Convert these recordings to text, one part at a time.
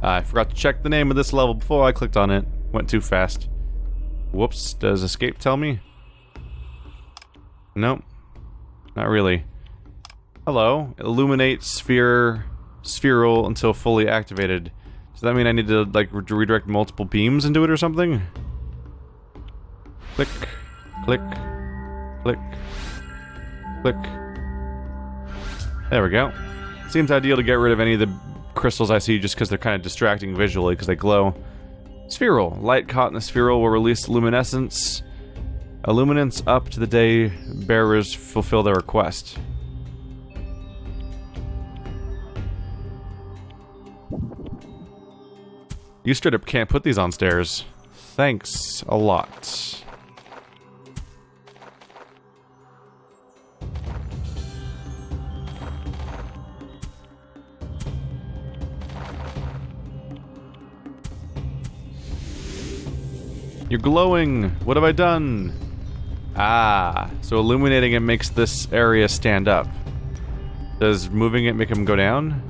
I forgot to check the name of this level before I clicked on it. Went too fast. Whoops, does escape tell me? Nope. Not really. Hello. Illuminate spheral until fully activated. Does that mean I need to, like, redirect multiple beams into it or something? Click. Click. Click. Click. There we go. Seems ideal to get rid of any of the crystals I see just because they're kind of distracting visually because they glow. Spheral. Light caught in the spheral will release luminescence. Illuminance up to the day bearers fulfill their request. You straight up can't put these on stairs. Thanks a lot. You're glowing! What have I done? Ah, so illuminating it makes this area stand up. Does moving it make him go down?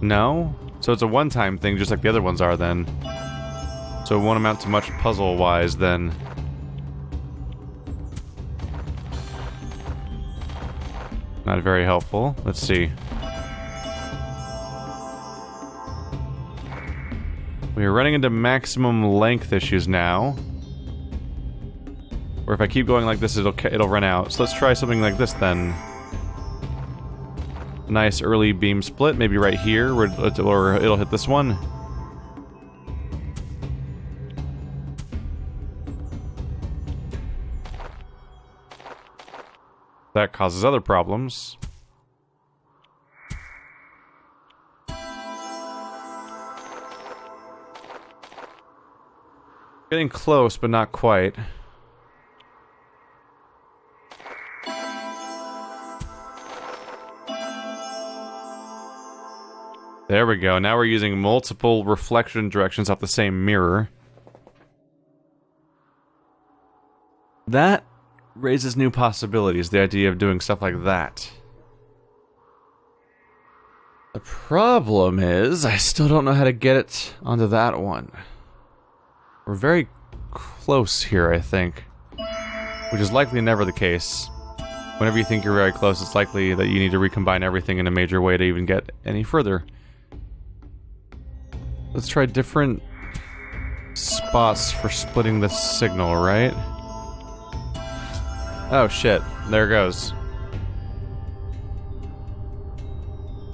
No? So it's a one-time thing, just like the other ones are, then. So it won't amount to much puzzle-wise, then. Not very helpful. Let's see. We are running into maximum length issues now. Or if I keep going like this, it'll run out. So let's try something like this, then. Nice early beam split, maybe right here, or it'll hit this one. That causes other problems. Getting close, but not quite. There we go. Now we're using multiple reflection directions off the same mirror. That raises new possibilities, the idea of doing stuff like that. The problem is, I still don't know how to get it onto that one. We're very close here, I think. Which is likely never the case. Whenever you think you're very close, it's likely that you need to recombine everything in a major way to even get any further. Let's try different spots for splitting the signal, right? Oh shit, there it goes.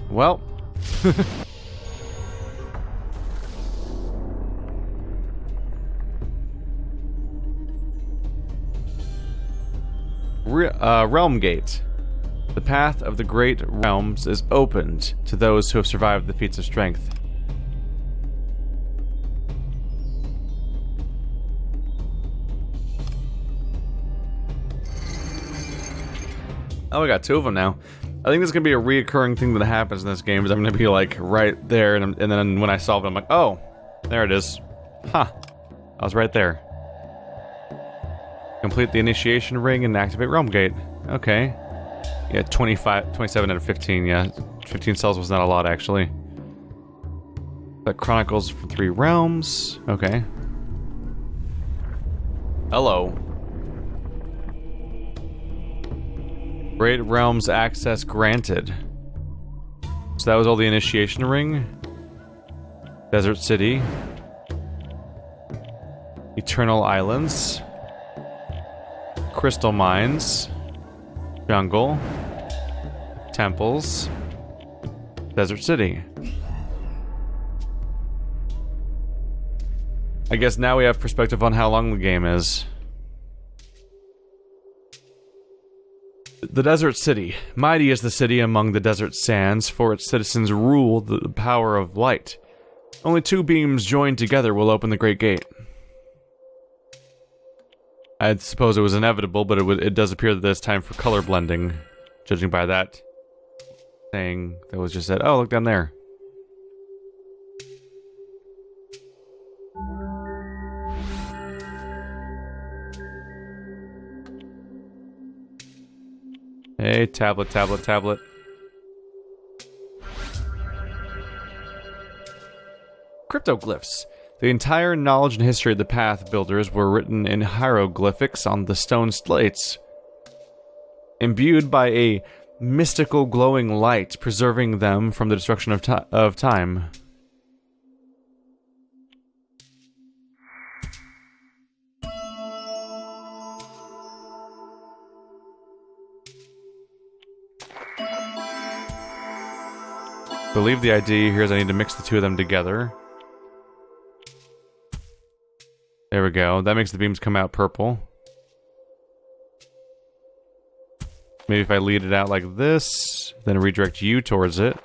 Well. Realm Gate. The path of the great realms is opened to those who have survived the feats of strength. Oh, we got two of them now. I think this is gonna be a reoccurring thing that happens in this game. Is I'm gonna be like right there, and then when I solve it, I'm like, oh, there it is. Huh. I was right there. Complete the initiation ring and activate Realm Gate. Okay. Yeah, 27 out of 15. Yeah, 15 cells was not a lot actually. That chronicles from 3 realms. Okay. Hello. Great realms access granted. So that was all the initiation ring. Desert City. Eternal Islands. Crystal Mines. Jungle. Temples. Desert City. I guess now we have perspective on how long the game is. The Desert City. Mighty is the city among the desert sands, for its citizens rule the power of light. Only 2 beams joined together will open the Great Gate. I suppose it was inevitable, but it does appear that there's time for color blending, judging by that thing that was just said. Oh, look down there. Hey, tablet, tablet, tablet. Cryptoglyphs. The entire knowledge and history of the Path Builders were written in hieroglyphics on the stone slates, imbued by a mystical glowing light, preserving them from the destruction of time. I believe the idea here is I need to mix the two of them together. There we go. That makes the beams come out purple. Maybe if I lead it out like this, then redirect you towards it.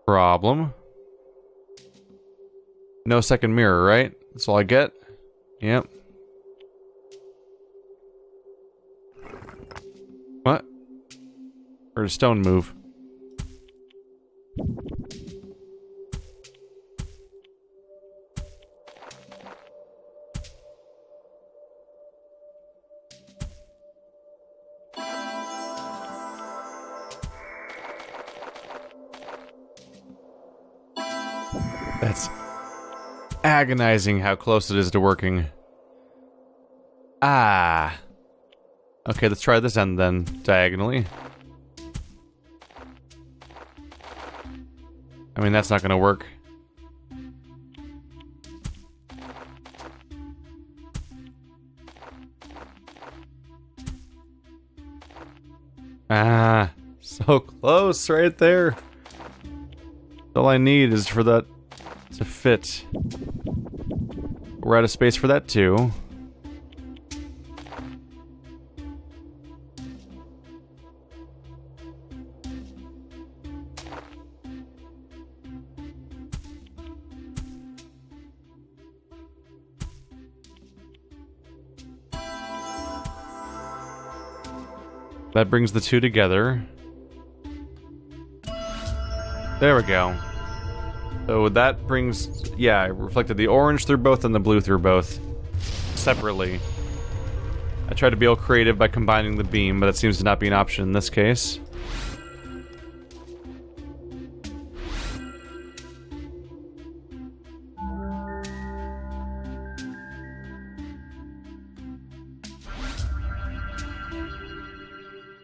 Problem. No second mirror, right? That's all I get? Yep. What? Or did a stone move? That's agonizing how close it is to working. Ah. Okay, let's try this end then, diagonally. I mean, that's not gonna work. Ah, so close right there. All I need is for that to fit. We're out of space for that too. That brings the two together. There we go. So that brings... yeah, I reflected the orange through both and the blue through both. Separately. I tried to be all creative by combining the beam, but it seems to not be an option in this case.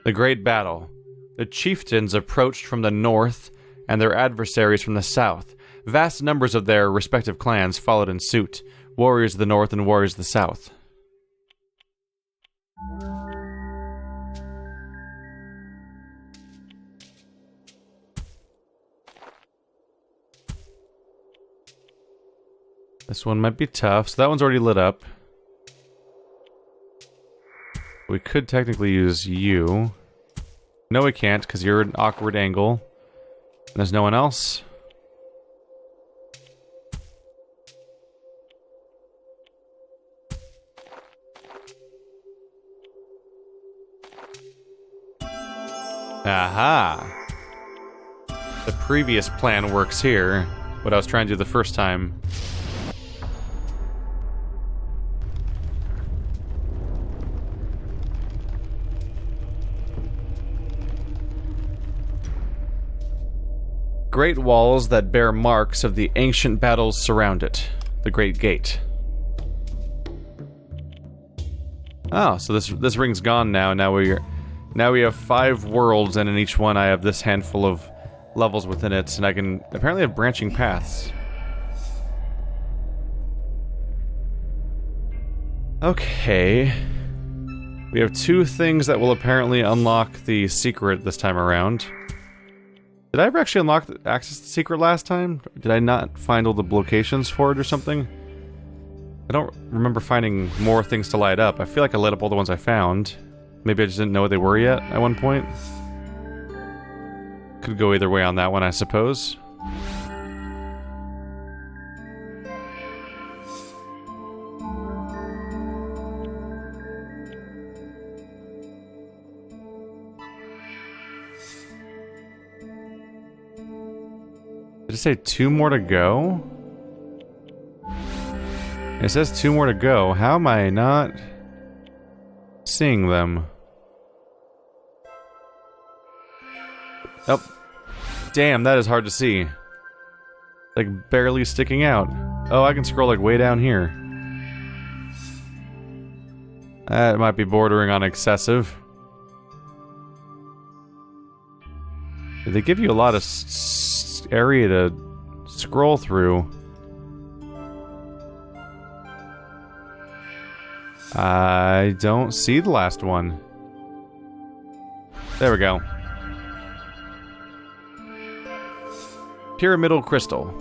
The Great Battle. The chieftains approached from the north and their adversaries from the south. Vast numbers of their respective clans followed in suit. Warriors of the north and warriors of the south. This one might be tough, so that one's already lit up. We could technically use you. No, we can't, because you're an awkward angle. And there's no one else. Aha! The previous plan works here. What I was trying to do the first time. Great walls that bear marks of the ancient battles surround it. The Great Gate. Oh, so this ring's gone now. Now we have 5 worlds, and in each one I have this handful of levels within it, and I can apparently have branching paths. Okay. We have 2 things that will apparently unlock the secret this time around. Did I ever actually access the secret last time? Did I not find all the locations for it or something? I don't remember finding more things to light up. I feel like I lit up all the ones I found. Maybe I just didn't know what they were yet at one point. Could go either way on that one, I suppose. Did it say 2 more to go? It says 2 more to go. How am I not seeing them? Oh. Damn, that is hard to see. Like, barely sticking out. Oh, I can scroll, like, way down here. That might be bordering on excessive. They give you a lot of area to scroll through. I don't see the last one. There we go. Pyramidal crystal.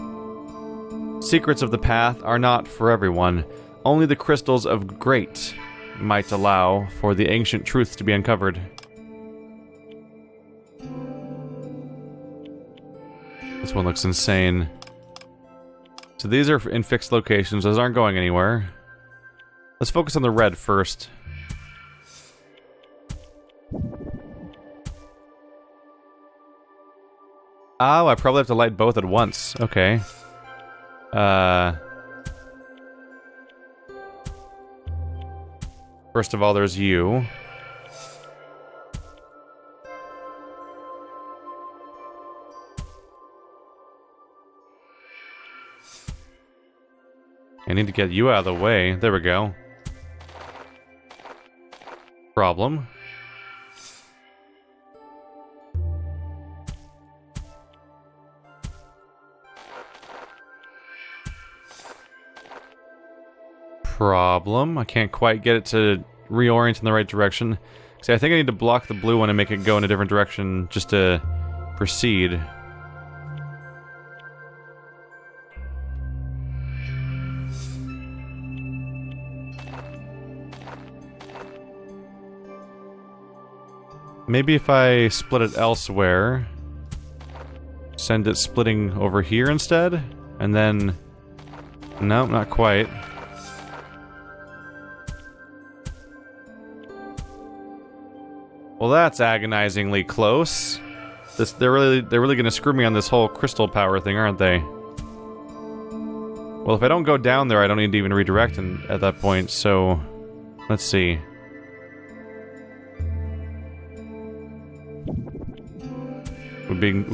Secrets of the path are not for everyone. Only the crystals of great might allow for the ancient truth to be uncovered. This one looks insane. So these are in fixed locations. Those aren't going anywhere. Let's focus on the red first. Oh, I probably have to light both at once. Okay. First of all, there's you. I need to get you out of the way. There we go. Problem. Problem. I can't quite get it to reorient in the right direction. See, I think I need to block the blue one and make it go in a different direction just to proceed. Maybe if I split it elsewhere, send it splitting over here instead, and then... No, not quite. Well, that's agonizingly close. They're really gonna screw me on this whole crystal power thing, aren't they? Well, if I don't go down there, I don't need to even redirect at that point, so... Let's see. Being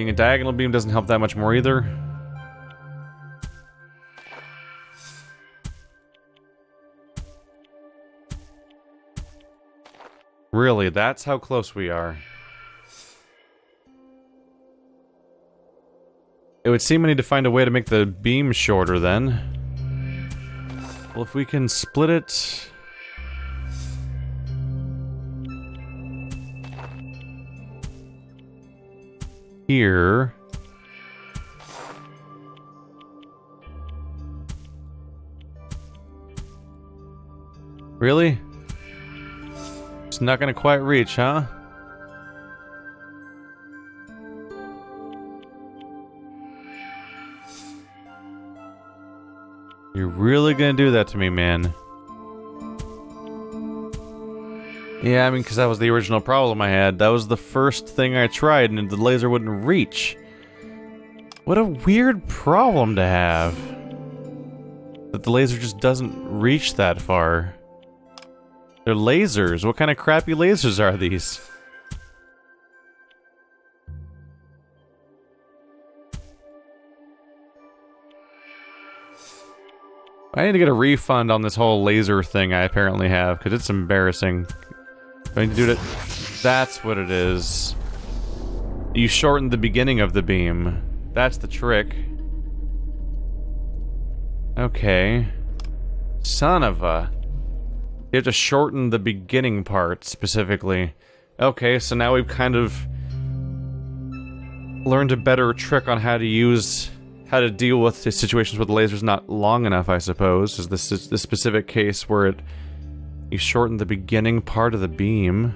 a diagonal beam doesn't help that much more either. Really, that's how close we are. It would seem I need to find a way to make the beam shorter then. Well, if we can split it... here... Really? It's not gonna quite reach, huh? You're really gonna do that to me, man. Yeah, I mean, because that was the original problem I had. That was the first thing I tried, and the laser wouldn't reach. What a weird problem to have. That the laser just doesn't reach that far. They're lasers. What kind of crappy lasers are these? I need to get a refund on this whole laser thing I apparently have, because it's embarrassing. I need to do it. That's what it is. You shorten the beginning of the beam. That's the trick. Okay. Son of a... You have to shorten the beginning part, specifically. Okay, so now we've kind of... learned a better trick on how to deal with the situations where the laser's not long enough, I suppose. Is this specific case where you shorten the beginning part of the beam.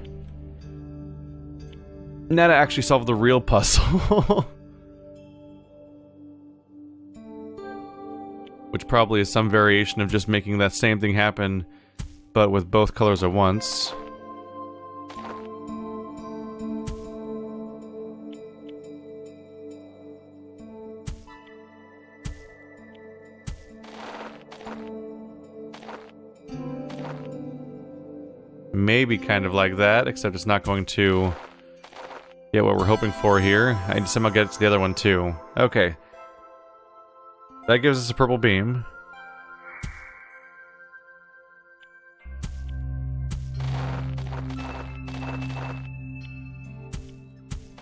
Now to actually solve the real puzzle. Which probably is some variation of just making that same thing happen, but with both colors at once. Maybe kind of like that, except it's not going to Get what we're hoping for here. I need to somehow get it to the other one too. Okay. That gives us a purple beam.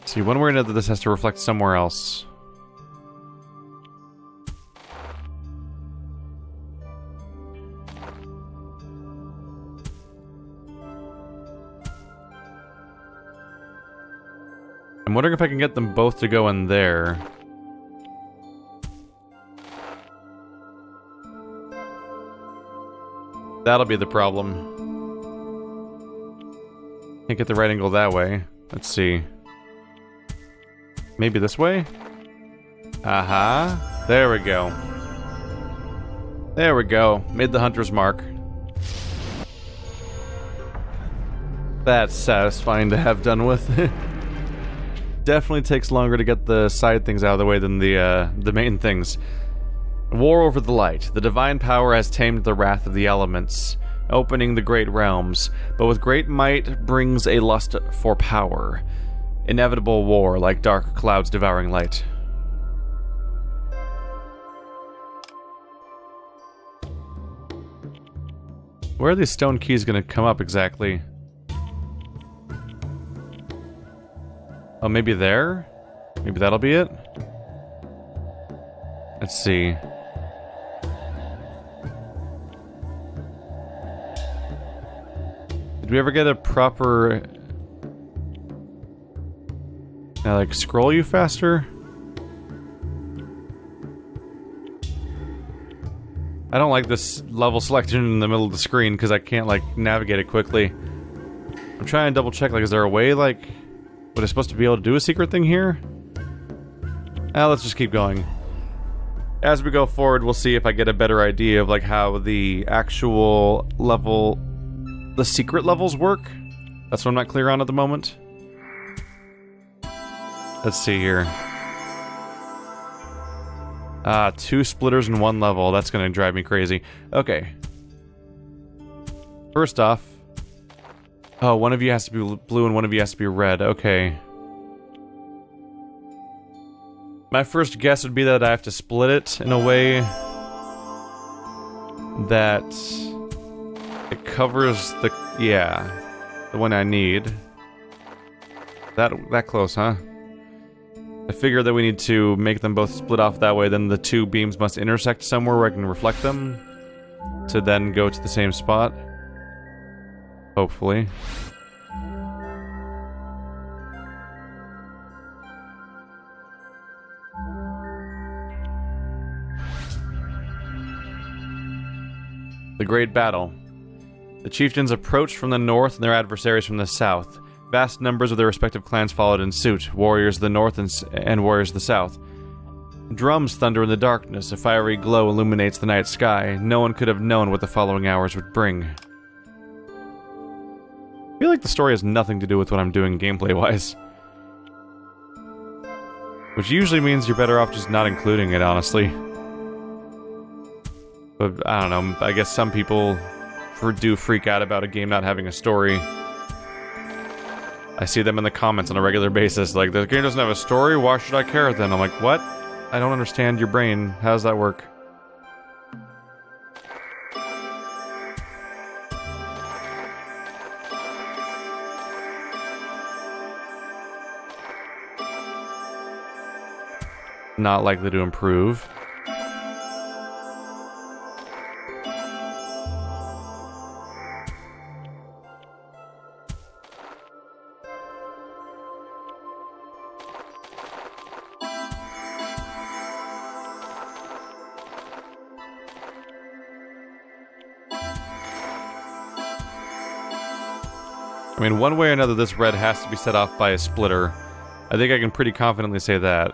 See, one way or another, this has to reflect somewhere else. I'm wondering if I can get them both to go in there. That'll be the problem. Can't get the right angle that way. Let's see. Maybe this way? Aha. There we go. There we go. Made the hunter's mark. That's satisfying to have done with. Definitely takes longer to get the side things out of the way than the main things. War over the light. The divine power has tamed the wrath of the elements, opening the great realms, but with great might brings a lust for power. Inevitable war, like dark clouds devouring light. Where are these stone keys gonna come up exactly? Oh, maybe there? Maybe that'll be it? Let's see. Did we ever get a proper... Now, like, scroll you faster? I don't like this level selection in the middle of the screen because I can't, like, navigate it quickly. I'm trying to double check, like, is there a way, like... Was I supposed to be able to do a secret thing here? Let's just keep going. As we go forward, we'll see if I get a better idea of, like, how the actual level... the secret levels work. That's what I'm not clear on at the moment. Let's see here. 2 splitters in 1 level. That's gonna drive me crazy. Okay. First off... Oh, one of you has to be blue and one of you has to be red. Okay. My first guess would be that I have to split it in a way that it covers the... yeah. The one I need. That close, huh? I figure that we need to make them both split off that way, then the 2 beams must intersect somewhere where I can reflect them to then go to the same spot. Hopefully. The Great Battle. The chieftains approached from the north and their adversaries from the south. Vast numbers of their respective clans followed in suit, warriors of the north and warriors of the south. Drums thunder in the darkness, a fiery glow illuminates the night sky. No one could have known what the following hours would bring. I feel like the story has nothing to do with what I'm doing gameplay-wise. Which usually means you're better off just not including it, honestly. But, I don't know, I guess some people do freak out about a game not having a story. I see them in the comments on a regular basis, like, the game doesn't have a story, why should I care then? I'm like, what? I don't understand your brain. How does that work? Not likely to improve. I mean, one way or another, this red has to be set off by a splitter. I think I can pretty confidently say that.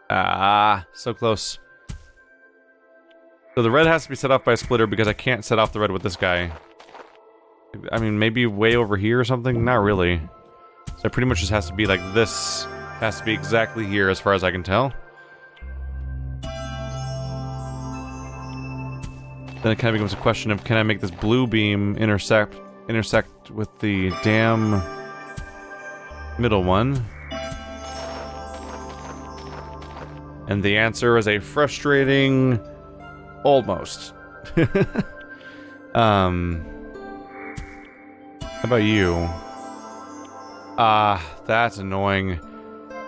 Ah, so close. So the red has to be set off by a splitter because I can't set off the red with this guy. I mean, maybe way over here or something? Not really. So it pretty much just has to be like this. Has to be exactly here as far as I can tell. Then it kind of becomes a question of, can I make this blue beam intersect with the damn Middle one. And the answer is a frustrating... almost. How about you? That's annoying.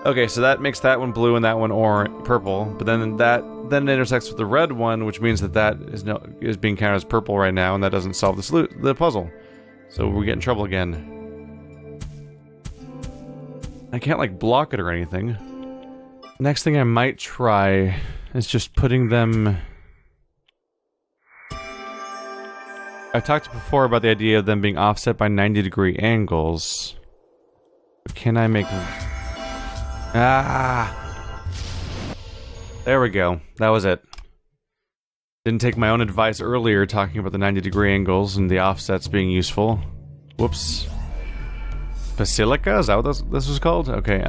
Okay, so that makes that one blue and that one purple, but then that intersects with the red one, which means that is being counted as purple right now, and that doesn't solve the puzzle. So we get in trouble again. I can't like block it or anything. Next thing I might try is just putting them... I've talked before about the idea of them being offset by 90-degree angles. But can I make... Ah! There we go. That was it. Didn't take my own advice earlier talking about the 90-degree angles and the offsets being useful. Whoops. Basilica? Is that what this was called? Okay,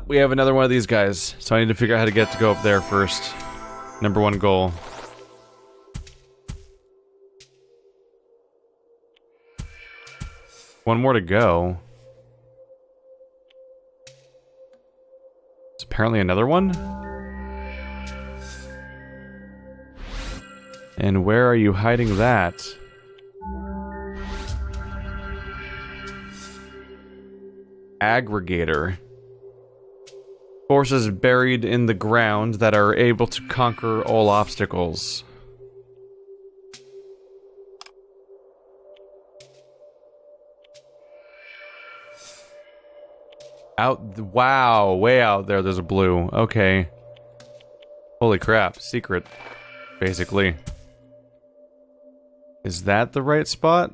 we have another one of these guys, so I need to figure out how to go up there first. Number one goal. One more to go. It's apparently another one? And where are you hiding that? Aggregator. Forces buried in the ground that are able to conquer all obstacles. Wow, way out there there's a blue. Okay. Holy crap, secret, basically. Is that the right spot?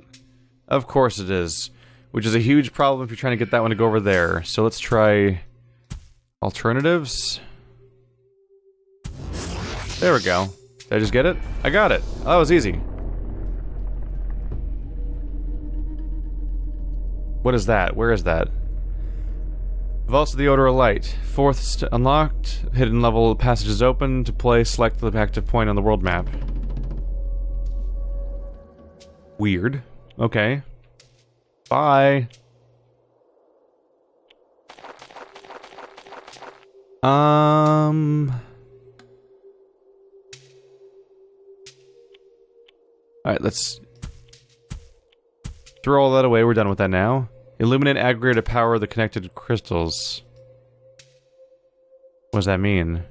Of course it is. Which is a huge problem if you're trying to get that one to go over there. So let's try... alternatives? There we go. Did I just get it? I got it. Oh, that was easy. What is that? Where is that? Vaults of the Odor of Light. Fourth unlocked. Hidden level passages open. To play, select the active point on the world map. Weird. Okay. Bye. Alright, let's throw all that away. We're done with that now. Illuminate aggregate to power the connected crystals. What does that mean?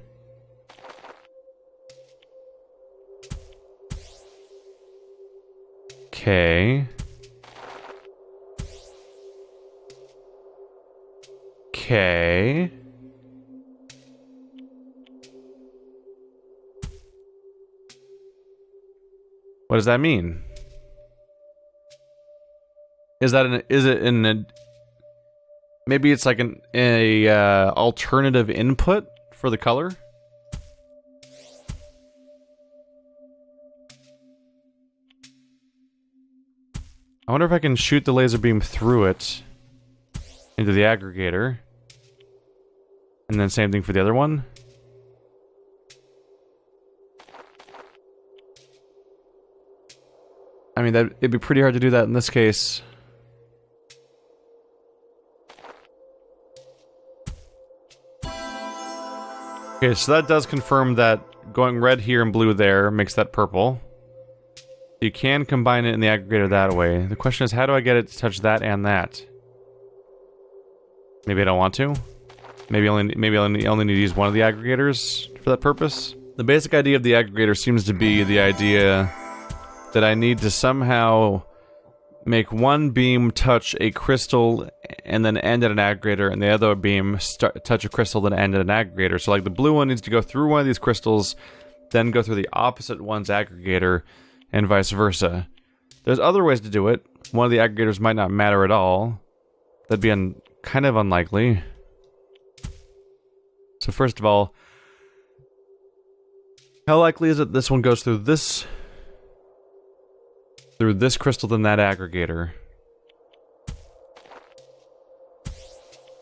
Okay. Okay. What does that mean? Is it maybe it's like an alternative input for the color? I wonder if I can shoot the laser beam through it into the aggregator. And then same thing for the other one. I mean, it'd be pretty hard to do that in this case. Okay, so that does confirm that going red here and blue there makes that purple. You can combine it in the aggregator that way. The question is, how do I get it to touch that and that? Maybe I don't want to. Maybe I only need to use one of the aggregators for that purpose. The basic idea of the aggregator seems to be the idea that I need to somehow make one beam touch a crystal and then end at an aggregator, and the other beam touch a crystal then end at an aggregator. So like the blue one needs to go through one of these crystals, then go through the opposite one's aggregator, and vice versa. There's other ways to do it. One of the aggregators might not matter at all. That'd be kind of unlikely. So first of all, how likely is it this one goes through this crystal than that aggregator?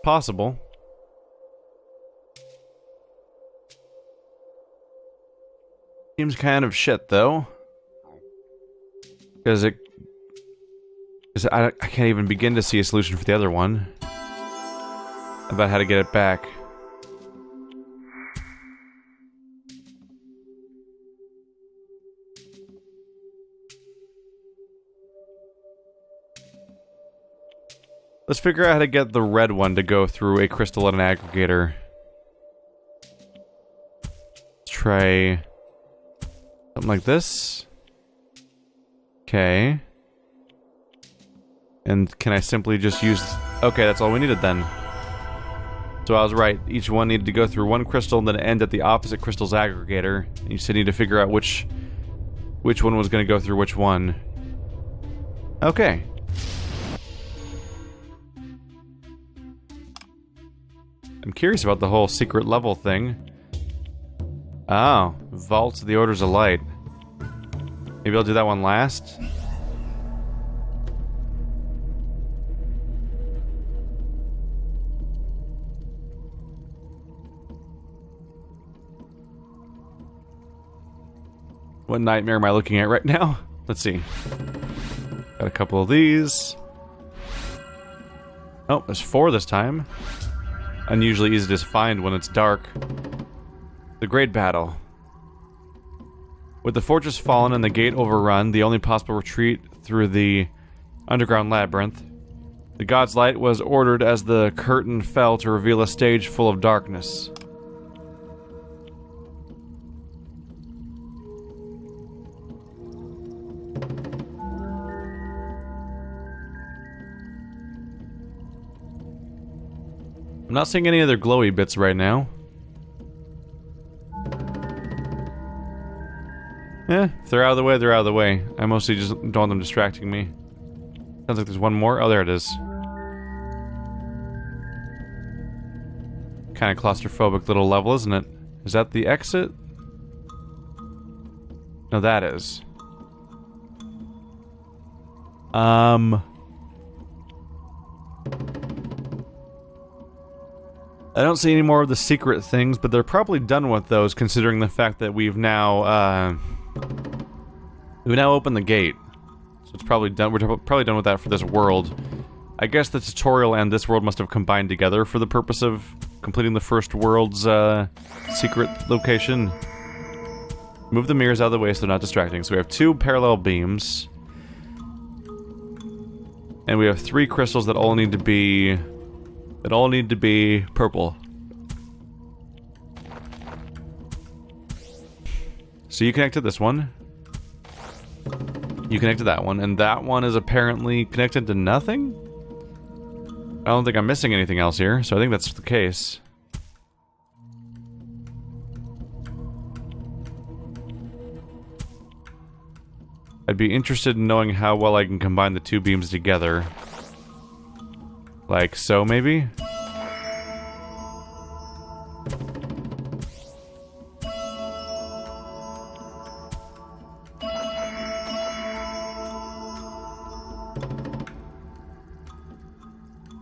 Possible. Seems kind of shit though. Because I can't even begin to see a solution for the other one. About how to get it back. Let's figure out how to get the red one to go through a crystal and an aggregator. Let's try something like this. Okay. And can I simply just use... Okay, that's all we needed then. So I was right. Each one needed to go through one crystal and then end at the opposite crystal's aggregator. And you just need to figure out which one was going to go through which one. Okay. I'm curious about the whole secret level thing. Oh, Vaults of the Orders of Light. Maybe I'll do that one last. What nightmare am I looking at right now? Let's see. Got a couple of these. Oh, there's 4 this time. Unusually easy to find when it's dark. The Great Battle. With the fortress fallen and the gate overrun, the only possible retreat through the underground labyrinth, the God's Light was ordered as the curtain fell to reveal a stage full of darkness. I'm not seeing any other glowy bits right now. If they're out of the way, they're out of the way. I mostly just don't want them distracting me. Sounds like there's one more. Oh, there it is. Kind of claustrophobic little level, isn't it? Is that the exit? No, that is. I don't see any more of the secret things, but they're probably done with those, considering the fact that we've now opened the gate. So it's probably done. We're probably done with that for this world. I guess the tutorial and this world must have combined together for the purpose of completing the first world's secret location. Move the mirrors out of the way so they're not distracting. So we have 2 parallel beams. And we have 3 crystals that all need to be... purple. So you connect to this one. You connect to that one, and that one is apparently connected to nothing? I don't think I'm missing anything else here, so I think that's the case. I'd be interested in knowing how well I can combine the 2 beams together. Like so, maybe?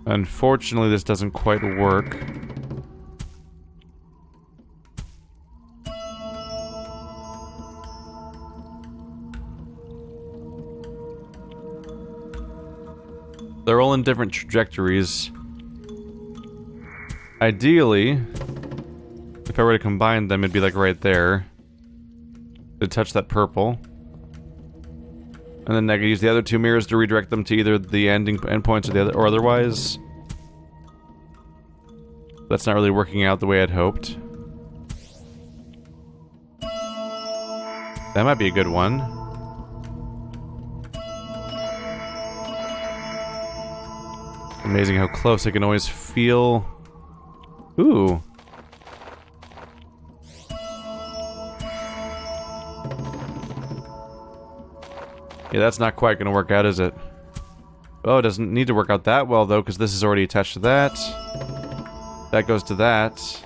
Unfortunately, this doesn't quite work. They're all in different trajectories. Ideally, if I were to combine them, it'd be like right there. To touch that purple. And then I could use the other 2 mirrors to redirect them to either the endpoints or the other, or otherwise. That's not really working out the way I'd hoped. That might be a good one. Amazing how close I can always feel. Ooh. Yeah, that's not quite gonna work out, is it? Oh, it doesn't need to work out that well, though, because this is already attached to that. That goes to that.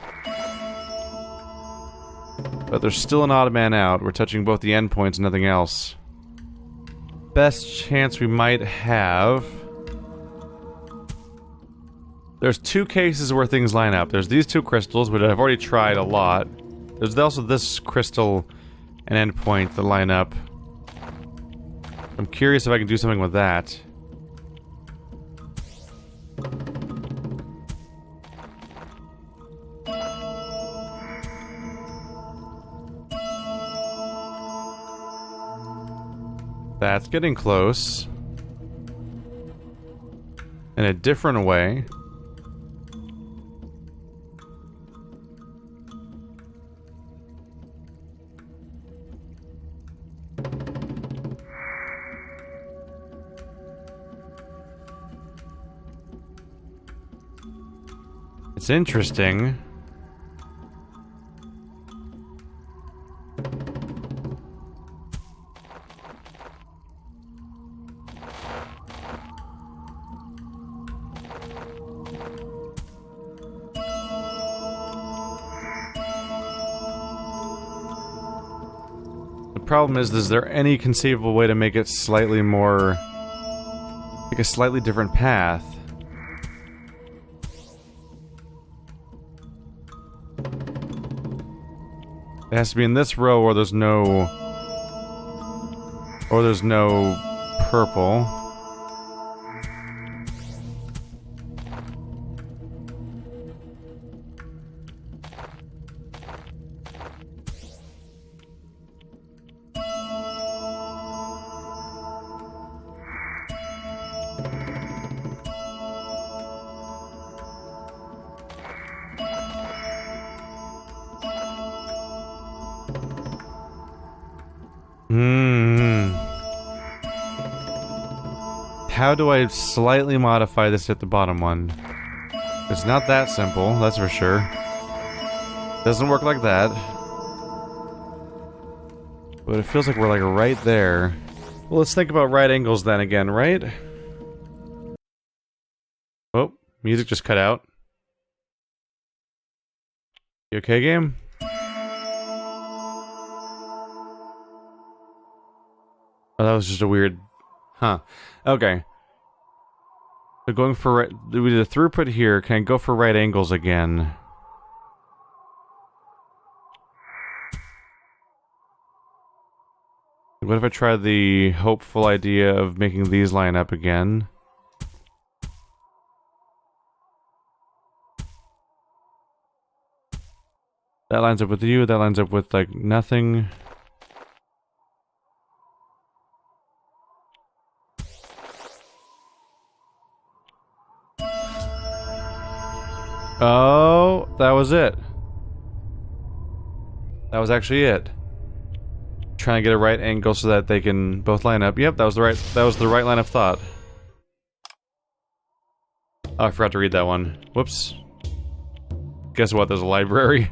But there's still an odd man out. We're touching both the endpoints and nothing else. Best chance we might have... There's 2 cases where things line up. There's these 2 crystals, which I've already tried a lot. There's also this crystal and endpoint that line up. I'm curious if I can do something with that. That's getting close. In a different way. It's interesting. The problem is there any conceivable way to make it slightly more... like a slightly different path? It has to be in this row or there's no... or there's no purple. How do I slightly modify this at the bottom one? It's not that simple, that's for sure. Doesn't work like that. But it feels like we're like right there. Well, let's think about right angles then again, right? Oh, music just cut out. You okay, game? Oh, that was just a weird... Huh. Okay. So going for right... we did a throughput here. Can I go for right angles again? What if I try the hopeful idea of making these line up again? That lines up with you, that lines up with, like, nothing. Oh, that was it. That was actually it. Trying to get a right angle so that they can both line up. Yep, that was the right line of thought. Oh, I forgot to read that one. Whoops. Guess what? There's a library.